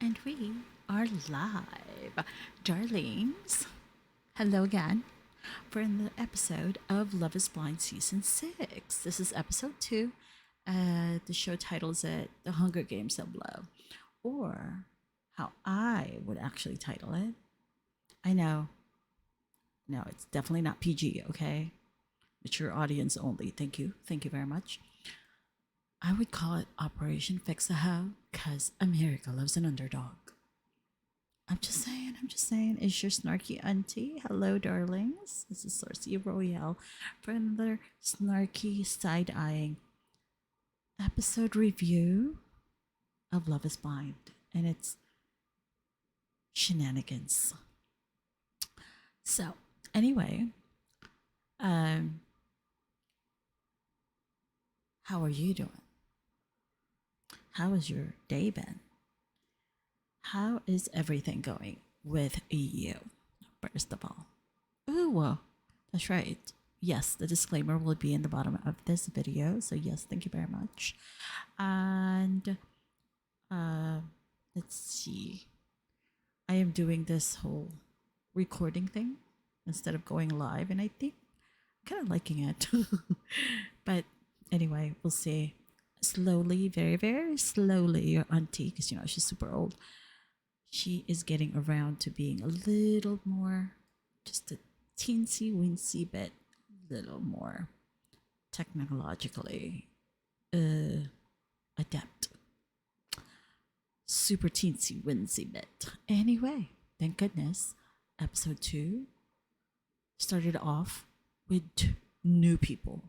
And we are live, darlings. Hello again for another episode of Love is Blind Season 6. This is episode 2. The show titles it The Hunger Games of Love, or how I would actually title it. I know, no, it's definitely not PG, okay? Mature audience only. Thank you. Thank you very much. I would call it Operation Fix a Hoe because America loves an underdog. I'm just saying, It's your snarky auntie. Hello, darlings. This is Sarsci Royale for another snarky, side eyeing episode review of Love is Blind and its shenanigans. So, anyway, um, how are you doing? How has your day been? How is everything going with you? First of all, ooh, that's right. Yes, the disclaimer will be in the bottom of this video. So yes, thank you very much. And let's see. I am doing this whole recording thing instead of going live, and I think I'm kind of liking it. But anyway, we'll see. Slowly, very, very slowly, your auntie, because she's super old, she is getting around to being a little more, just a teensy weensy bit, little more technologically adept. Super teensy weensy bit. Anyway, thank goodness, episode 2 started off with new people.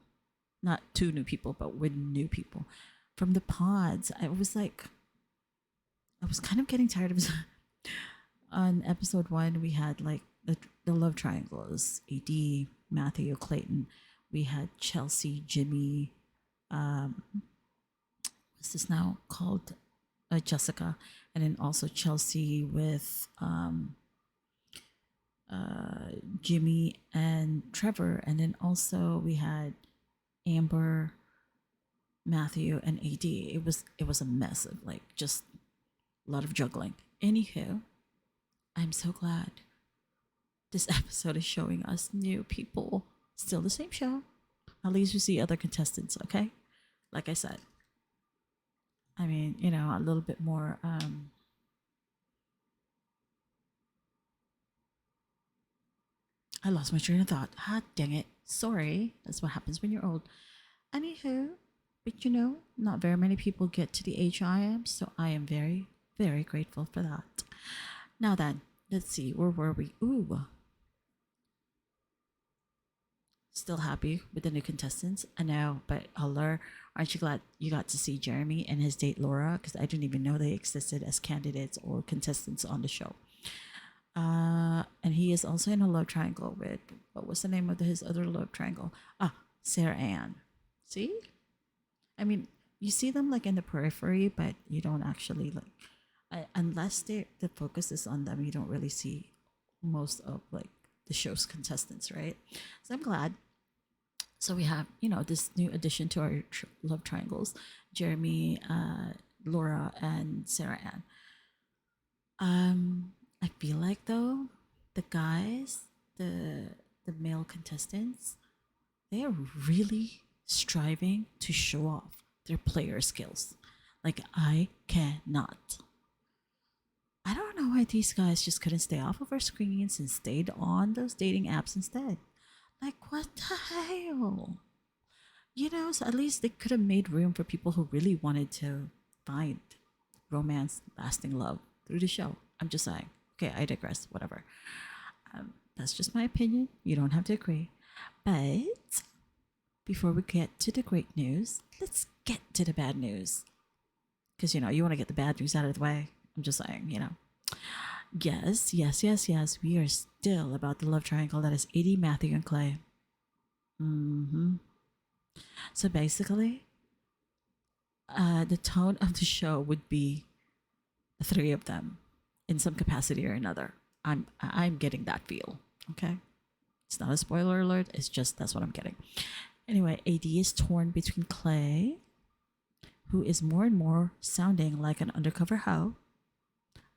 Not two new people, but with new people. From the pods, I was kind of getting tired of on episode 1 we had like the love triangles, AD, Matthew, Clayton. We had Chelsea, Jimmy, what's this now called, Jessica, and then also Chelsea with Jimmy and Trevor, and then also we had Amber, Matthew, and AD. It was a mess of like just a lot of juggling. Anywho, I'm so glad this episode is showing us new people. Still the same show. At least we see other contestants, okay? Like I said. I mean, a little bit more I lost my train of thought. Ah, dang it. Sorry. That's what happens when you're old. Anywho, but not very many people get to the age I am, so I am very, very grateful for that. Now then, let's see, where were we? Ooh. Still happy with the new contestants? I know, but aren't you glad you got to see Jeremy and his date Laura? Because I didn't even know they existed as candidates or contestants on the show. And he is also in a love triangle with, what was the name of his other love triangle? Sarah Ann. See? I mean, you see them like in the periphery, but you don't actually unless the focus is on them, you don't really see most of like the show's contestants, right? So I'm glad. So we have, this new addition to our love triangles: Jeremy, Laura, and Sarah Ann. I feel like though the guys, the male contestants, they are really striving to show off their player skills. Like I cannot. I don't know why these guys just couldn't stay off of our screens and stayed on those dating apps instead. Like what the hell? So at least they could have made room for people who really wanted to find romance, lasting love through the show. I'm just saying. Okay, I digress. Whatever. That's just my opinion. You don't have to agree. But before we get to the great news, let's get to the bad news. Because, you want to get the bad news out of the way. I'm just saying, Yes, yes, yes, yes. We are still about the love triangle that is AD, Matthew, and Clay. So basically, the tone of the show would be the three of them in some capacity or another. I'm getting that feel. Okay, it's not a spoiler alert. It's just that's what I'm getting. Anyway, AD is torn between Clay, who is more and more sounding like an undercover hoe,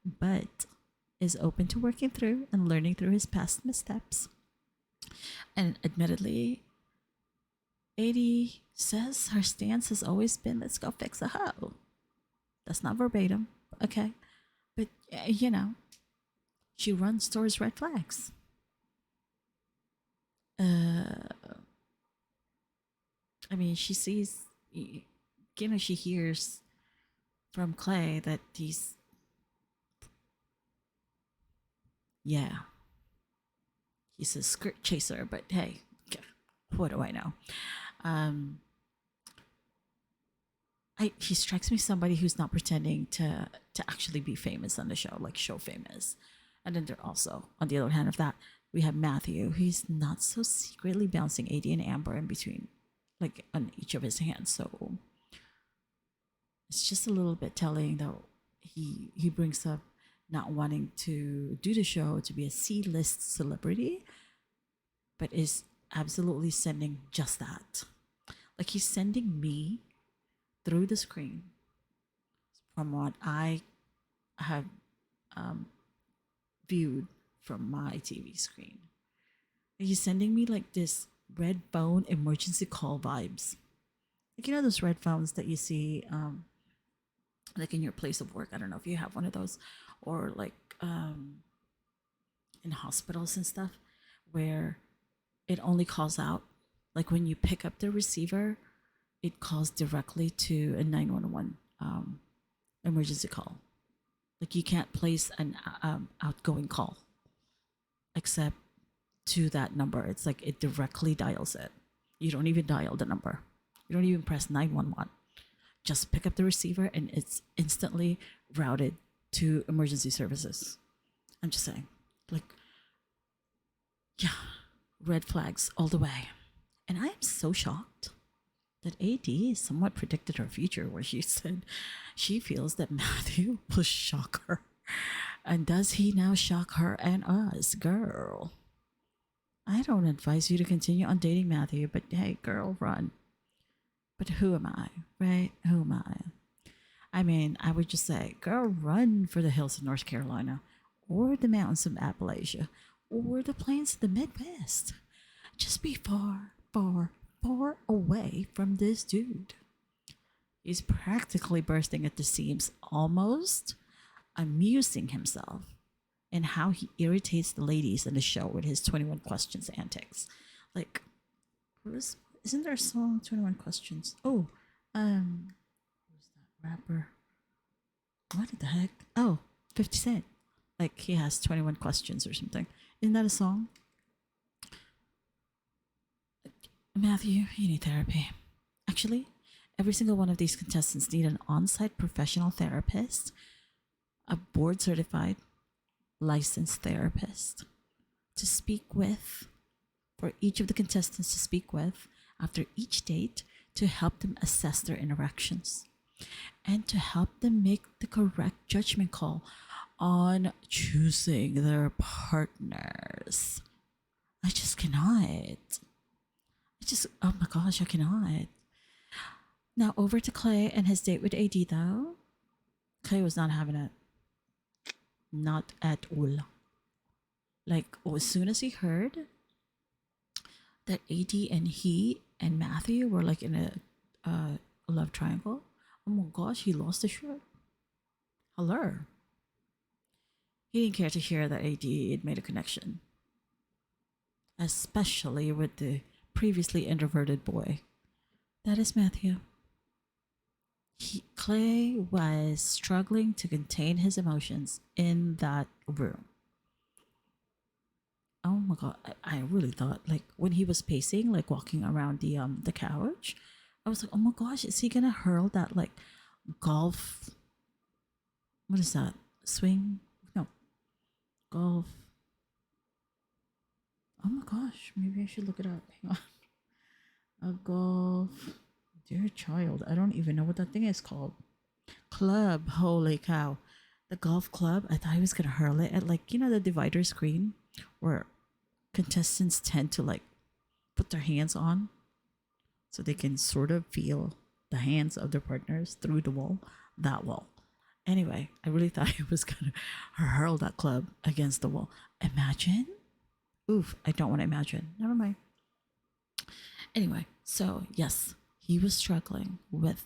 but is open to working through and learning through his past missteps. And admittedly, 80 says her stance has always been, let's go fix a hoe. That's not verbatim, okay? But, she runs towards red flags. I mean, she sees, she hears from Clay that yeah, he's a skirt chaser, but hey, what do I know? Um, he strikes me somebody who's not pretending to actually be famous on the show, like show famous. And then there also, on the other hand of that, we have Matthew. He's not so secretly bouncing AD and Amber in between, like on each of his hands. So it's just a little bit telling that he brings up not wanting to do the show to be a C-list celebrity, but is absolutely sending just that. Like he's sending me through the screen from what I have viewed from my TV screen. He's sending me like this red phone emergency call vibes. Like those red phones that you see like in your place of work. I don't know if you have one of those, or like in hospitals and stuff, where it only calls out like when you pick up the receiver, it calls directly to a 911 emergency call. Like you can't place an outgoing call except to that number. It's like it directly dials it. You don't even dial the number. You don't even press 911. Just pick up the receiver and it's instantly routed to emergency services. I'm just saying. Like, yeah, red flags all the way. And I am so shocked that AD somewhat predicted her future, where she said she feels that Matthew will shock her. And does he now shock her and us, girl? I don't advise you to continue on dating Matthew, but hey, girl, run. But who am I, right? Who am I? I mean, I would just say, girl, run for the hills of North Carolina, or the mountains of Appalachia, or the plains of the Midwest. Just be far, far, far away from this dude. He's practically bursting at the seams, almost amusing himself and how he irritates the ladies in the show with his 21 questions antics. Like, isn't there a song 21 questions? Oh, who's that rapper? What the heck? Oh, 50 Cent. Like he has 21 questions or something. Isn't that a song? Matthew, you need therapy. Actually, every single one of these contestants need an on-site professional therapist, a board certified licensed therapist to speak with, for each of the contestants to speak with after each date, to help them assess their interactions and to help them make the correct judgment call on choosing their partners. I just cannot. Oh my gosh, I cannot. Now over to Clay and his date with AD though. Clay was not having it. Not at all. Like, as soon as he heard that AD and he and Matthew were like in a love triangle, oh my gosh, he lost the shit. Hello. He didn't care to hear that AD had made a connection, especially with the previously introverted boy. That is Matthew. Clay was struggling to contain his emotions in that room. Oh my god, I really thought, like, when he was pacing, like walking around the couch, I was like, oh my gosh, is he gonna hurl that like golf? What is that? Swing? No, golf. Oh my gosh, maybe I should look it up. Hang on. A golf. Dear child, I don't even know what that thing is called. Club. Holy cow. The golf club. I thought he was gonna hurl it at, like, the divider screen where contestants tend to like put their hands on so they can sort of feel the hands of their partners through the wall. That wall. Anyway, I really thought I was gonna hurl that club against the wall. Imagine. Oof, I don't want to imagine. Never mind. Anyway, so yes, he was struggling with,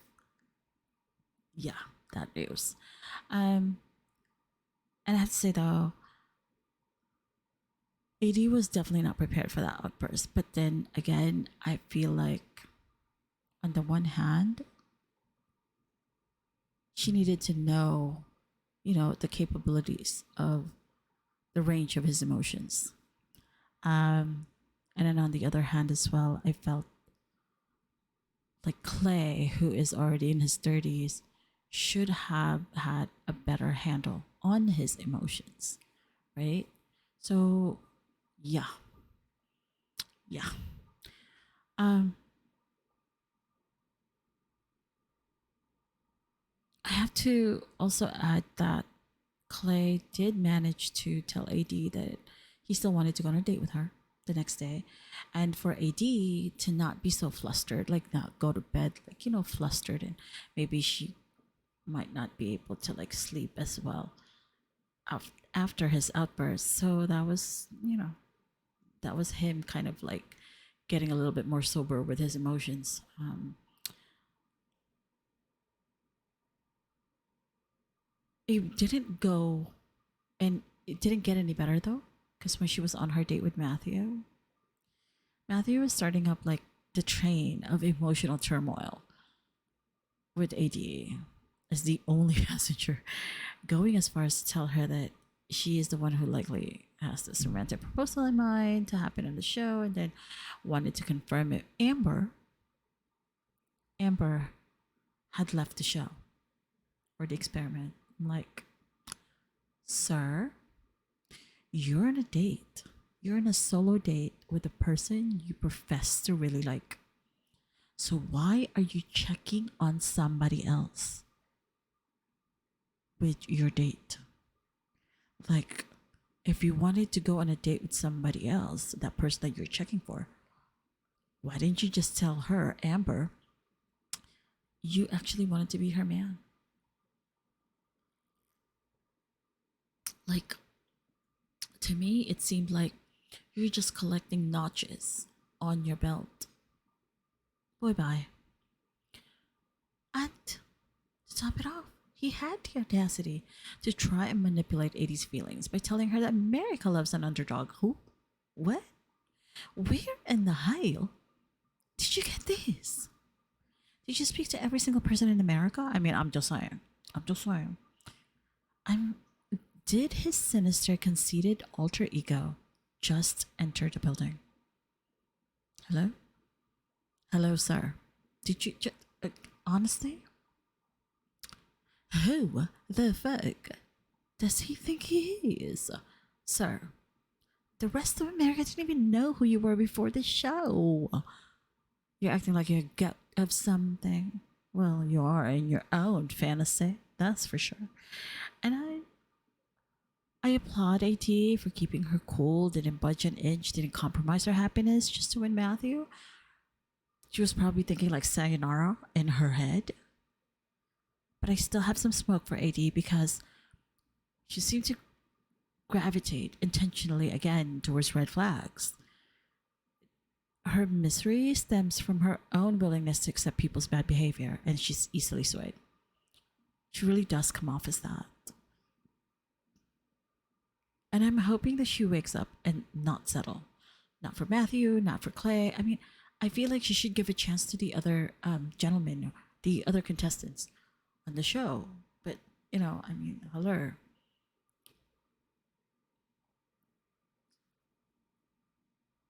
yeah, that news. Um, and I have to say though, AD was definitely not prepared for that outburst. But then again, I feel like on the one hand, she needed to know, the capabilities of the range of his emotions. Um, and then on the other hand as well, I felt like Clay, who is already in his 30s, should have had a better handle on his emotions, right? So, yeah, yeah. Um, I have to also add that Clay did manage to tell AD that he still wanted to go on a date with her the next day. And for AD to not be so flustered, like not go to bed, like, flustered, and maybe she might not be able to like sleep as well after his outburst. So that was him kind of like getting a little bit more sober with his emotions. It didn't go, and it didn't get any better though, because when she was on her date with Matthew was starting up like the train of emotional turmoil with AD as the only passenger, going as far as to tell her that she is the one who likely has this romantic proposal in mind to happen on the show, and then wanted to confirm it. Amber had left the show or the experiment. I'm like, sir, you're on a date. You're on a solo date with a person you profess to really like. So why are you checking on somebody else with your date? Like, if you wanted to go on a date with somebody else, that person that you're checking for, why didn't you just tell her, Amber, you actually wanted to be her man? Like, to me, it seemed like you're just collecting notches on your belt. Boy, bye. And to top it off, he had the audacity to try and manipulate AD's feelings by telling her that America loves an underdog. Who? What? Where in the hell did you get this? Did you speak to every single person in America? I mean, I'm just saying. I'm just saying. I'm. Did his sinister, conceited alter ego just enter the building? Hello? Hello, sir. Did you just. Honestly? Who the fuck does he think he is? Sir, the rest of America didn't even know who you were before the show. You're acting like you're a gut of something. Well, you are in your own fantasy, that's for sure. And I applaud AT for keeping her cool, didn't budge an inch, didn't compromise her happiness just to win Matthew. She was probably thinking like sayonara in her head. But I still have some smoke for AD because she seemed to gravitate intentionally again towards red flags. Her misery stems from her own willingness to accept people's bad behavior, and she's easily swayed. She really does come off as that. And I'm hoping that she wakes up and not settle. Not for Matthew, not for Clay. I mean, I feel like she should give a chance to the other gentlemen, the other contestants on the show. But, I mean, hello.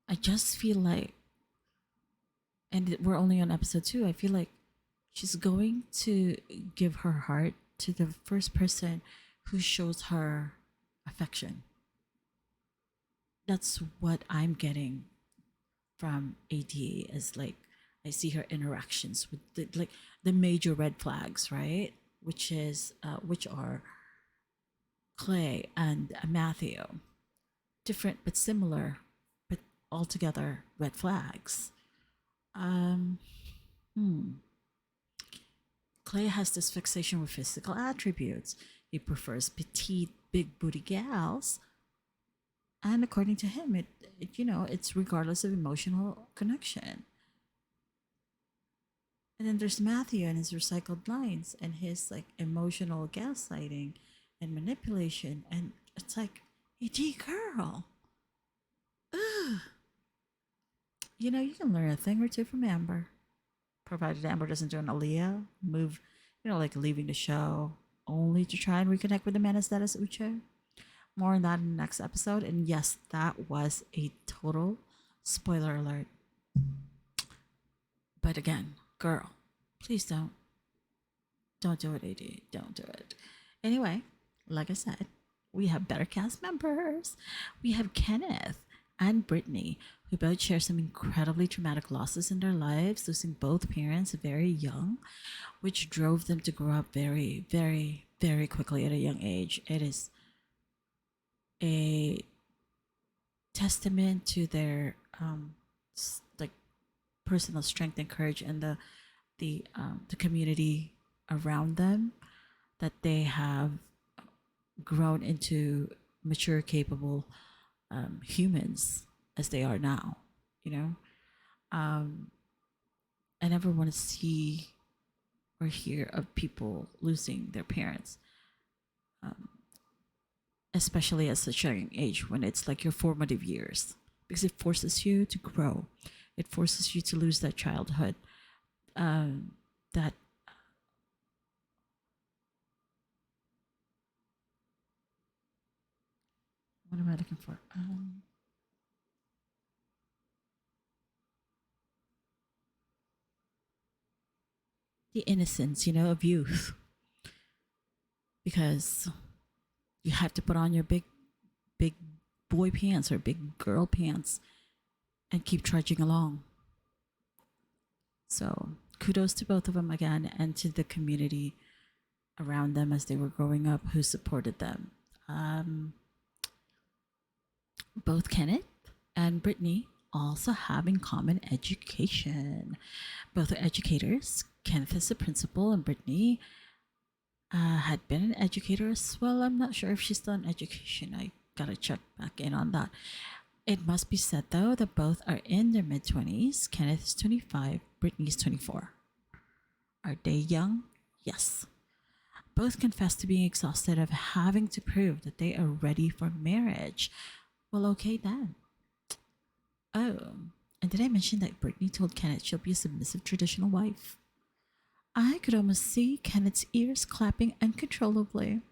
I just feel like, and we're only on episode 2, I feel like she's going to give her heart to the first person who shows her affection. That's what I'm getting from AD, is like I see her interactions with the major red flags, right? Which are Clay and Matthew. Different but similar, but altogether red flags. Um, hmm. Clay has this fixation with physical attributes. He prefers petite, big booty gals, and according to him, it's regardless of emotional connection. And then there's Matthew and his recycled lines and his like emotional gaslighting and manipulation, and it's like, hey, girl, ugh. You can learn a thing or two from Amber, provided Amber doesn't do an Aaliyah move, like leaving the show only to try and reconnect with the menace that is Uche. More on that in the next episode. And yes, that was a total spoiler alert. But again, girl, please don't do it, AD. Don't do it. Anyway, like I said, we have better cast members. We have Kenneth and Brittany, who both share some incredibly traumatic losses in their lives, losing both parents very young, which drove them to grow up very, very, very quickly at a young age. It is a testament to their like personal strength and courage, and the community around them, that they have grown into mature, capable humans as they are now. You know, I never want to see or hear of people losing their parents, especially at such a young age when it's like your formative years, because it forces you to grow. It forces you to lose that childhood, that what am I looking for? The innocence, of youth, because you have to put on your big boy pants or big girl pants and keep trudging along. So kudos to both of them again, and to the community around them as they were growing up who supported them. Both Kenneth and Brittany also have in common education. Both are educators. Kenneth is a principal, and Brittany had been an educator as well. I'm not sure if she's still in education. I gotta check back in on that. It must be said, though, that both are in their mid 20s. Kenneth is 25, Brittany is 24. Are they young? Yes. Both confess to being exhausted of having to prove that they are ready for marriage. Well, okay then. Oh, and did I mention that Brittany told Kenneth she'll be a submissive traditional wife? I could almost see Kenneth's ears clapping uncontrollably.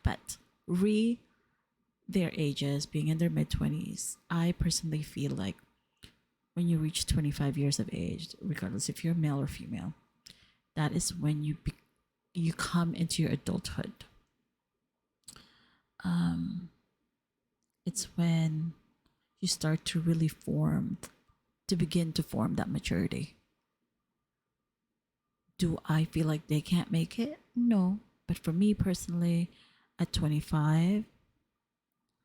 But their ages, being in their mid 20s, I personally feel like when you reach 25 years of age, regardless if you're male or female, that is when you come into your adulthood. It's when you start to really begin to form that maturity. Do I feel like they can't make it? No. But for me personally, at 25,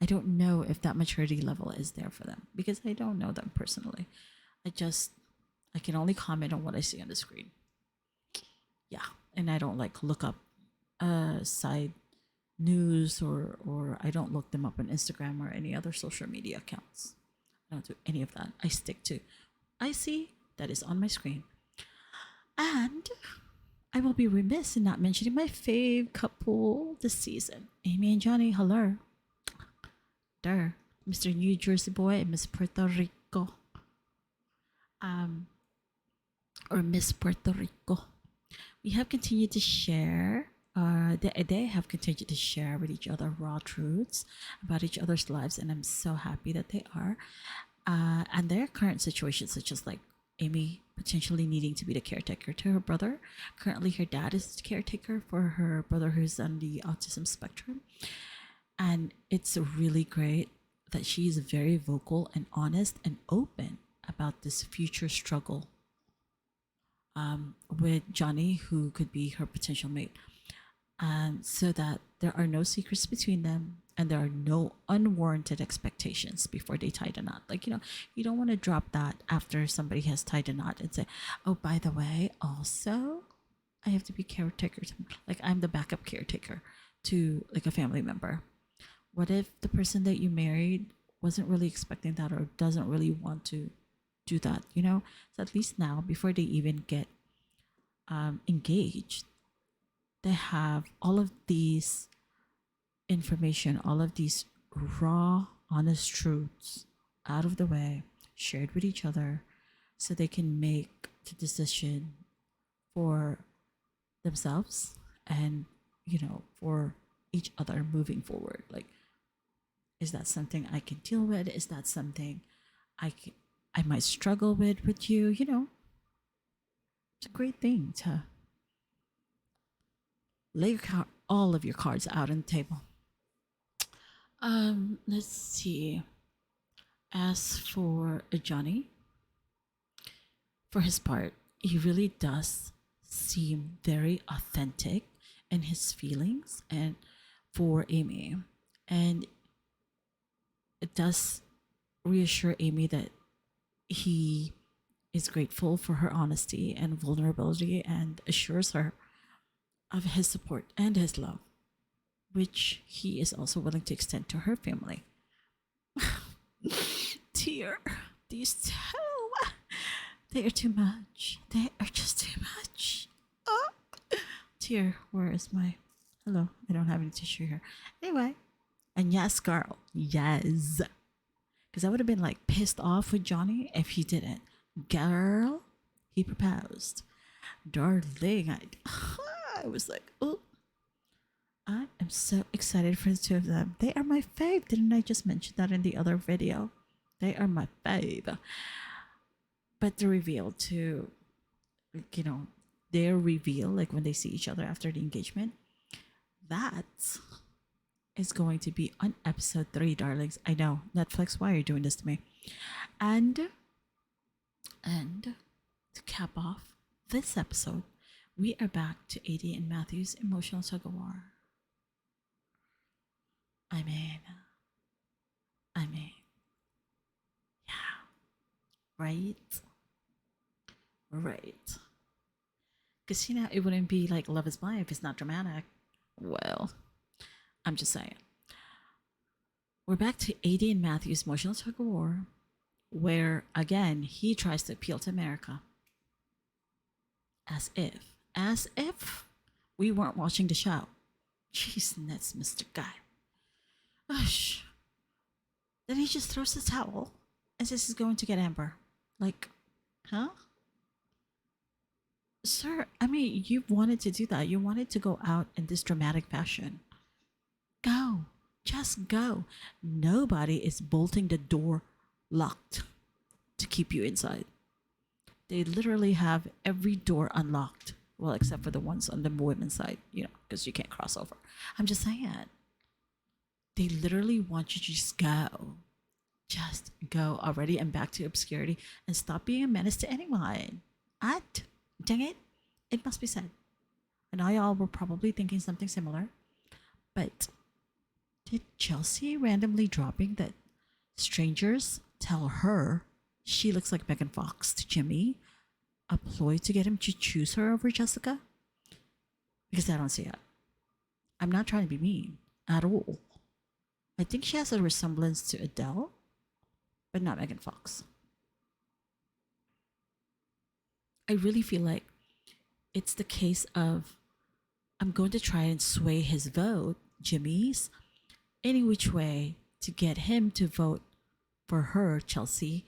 I don't know if that maturity level is there for them, because I don't know them personally. I can only comment on what I see on the screen. Yeah. And I don't like look up side news, or I don't look them up on Instagram or any other social media accounts. I don't do any of that. I stick to I see that is on my screen. And I will be remiss in not mentioning my fave couple this season, Amy and Johnny. Hello. There. Mr. New Jersey boy and Miss Puerto Rico. Or Miss Puerto Rico. We have continued to share they have continued to share with each other raw truths about each other's lives, and I'm so happy that they are. And their current situations, such as like Amy potentially needing to be the caretaker to her brother. Currently, her dad is the caretaker for her brother who's on the autism spectrum. And it's really great that she is very vocal and honest and open about this future struggle with Johnny, who could be her potential mate. So that there are no secrets between them. and there are no unwarranted expectations before they tie the knot. Like, you don't want to drop that after somebody has tied a knot and say, oh, by the way, also, I have to be caretaker. Like, I'm the backup caretaker to like a family member. What if the person that you married wasn't really expecting that or doesn't really want to do that, So at least now, before they even get engaged, they have all of these information, all of these raw, honest truths out of the way, shared with each other, so they can make the decision for themselves and, for each other moving forward. Like, is that something I can deal with? Is that something I might struggle with you? It's a great thing to lay all of your cards out on the table. Let's see. As for Johnny, for his part, he really does seem very authentic in his feelings and for Amy. And it does reassure Amy that he is grateful for her honesty and vulnerability and assures her of his support and his love, which he is also willing to extend to her family. Dear, these two, they are too much. They are just too much. Oh. Dear, where is my... Hello, I don't have any tissue here. Anyway, and yes, girl, yes. Because I would have been like pissed off with Johnny if he didn't. Girl, he proposed. Darling, I was like, oh, I am so excited for the two of them. They are my fave. Didn't I just mention that in the other video? They are my fave. But the reveal to, their reveal, like when they see each other after the engagement, that is going to be on episode 3, darlings. I know, Netflix, why are you doing this to me? And to cap off this episode, we are back to AD and Matthew's emotional tug of war. I mean, yeah, right? Because, it wouldn't be like Love is Blind if it's not dramatic. Well, I'm just saying. We're back to AD and Matthew's emotional tug of war, where, again, he tries to appeal to America. As if we weren't watching the show. Jeez, that's Mr. Guy. Gosh. Then he just throws the towel and says he's going to get Amber. Like, huh? Sir, I mean, you wanted to do that. You wanted to go out in this dramatic fashion. Go. Just go. Nobody is bolting the door locked to keep you inside. They literally have every door unlocked. Well, except for the ones on the women's side, because you can't cross over. I'm just saying. They literally want you to just go. Just go already and back to obscurity and stop being a menace to anyone. Dang it. It must be said. I know y'all were probably thinking something similar, but did Chelsea randomly dropping that strangers tell her she looks like Megan Fox to Jimmy a ploy to get him to choose her over Jessica? Because I don't see it. I'm not trying to be mean at all. I think she has a resemblance to Adele, but not Megan Fox. I really feel like it's the case of, I'm going to try and sway his vote, Jimmy's, any which way to get him to vote for her, Chelsea,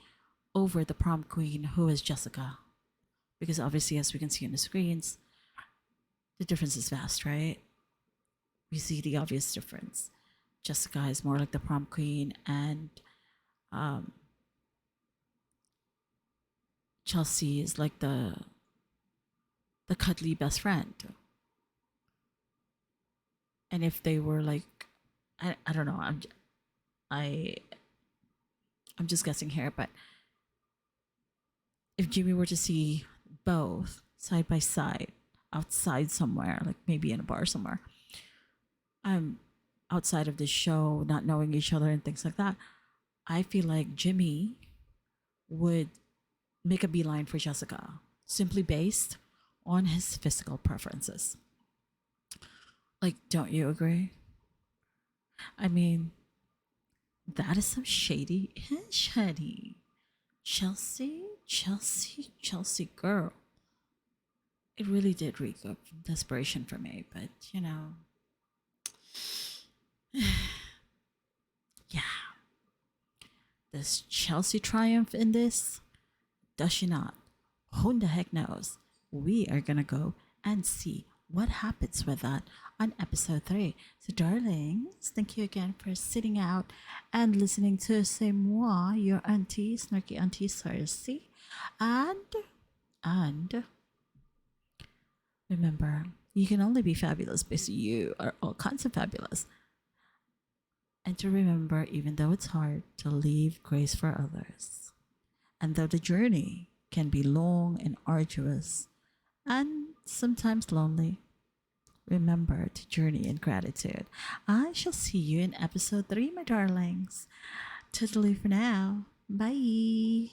over the prom queen, who is Jessica. Because obviously, as we can see on the screens, the difference is vast, right? We see the obvious difference. Jessica is more like the prom queen, and Chelsea is like the cuddly best friend. And if they were like, I don't know, I'm just guessing here, but if Jimmy were to see both side by side outside somewhere, like maybe in a bar somewhere, outside of the show, not knowing each other and things like that, I feel like Jimmy would make a beeline for Jessica simply based on his physical preferences. Like, don't you agree? I mean, that is some shady. Chelsea girl. It really did reek of desperation for me, but yeah. Does Chelsea triumph in this? Does she not? Who the heck knows? We are gonna go and see what happens with that on episode 3. So, darlings, thank you again for sitting out and listening to C'est moi, your auntie, snarky auntie Sarsci. And remember, you can only be fabulous because you are all kinds of fabulous. And to remember, even though it's hard, to leave grace for others. And though the journey can be long and arduous and sometimes lonely, remember to journey in gratitude. I shall see you in episode 3, my darlings. Totally for now. Bye.